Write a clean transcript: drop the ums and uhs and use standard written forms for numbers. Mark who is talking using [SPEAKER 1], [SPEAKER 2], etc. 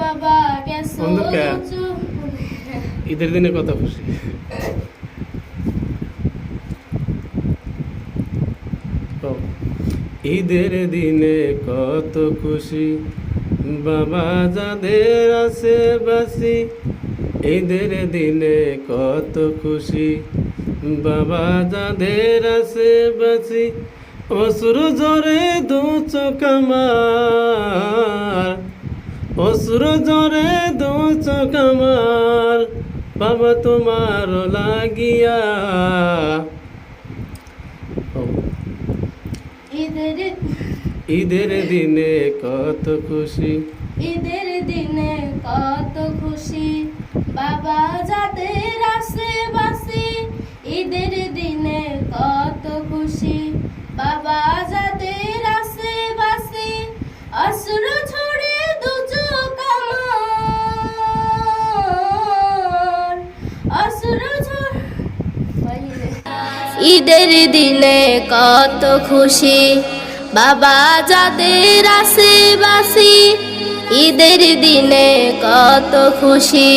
[SPEAKER 1] বাবা গেছো
[SPEAKER 2] বন্ধুকে ঈদের দিনে কত খুশি? ঈদের দিনে কত খুশি বাবা যাদের আছে বাসি। ঈদের দিনে কত খুশি বাবা যাদের আছে বাসি। অশ্রু ঝরে দু চোখ আমার, অশ্রু ঝরে দু চোখ আমার বাবা তোমার লাগিয়া। ঈদের দিনে কত খুশি,
[SPEAKER 1] ঈদের দিনে কত খুশি বাবা যাদের আছে বাসি। ঈদের দিনে কত খুশি বাবা যাদের আছে বাসি। অশ্রু ঝরে দু চোখ আমার, অশ্রু ঝরে। ঈদের দিনে কত খুশি বাবা যাদের আছে বাসি। ঈদের দিনে কত খুশি।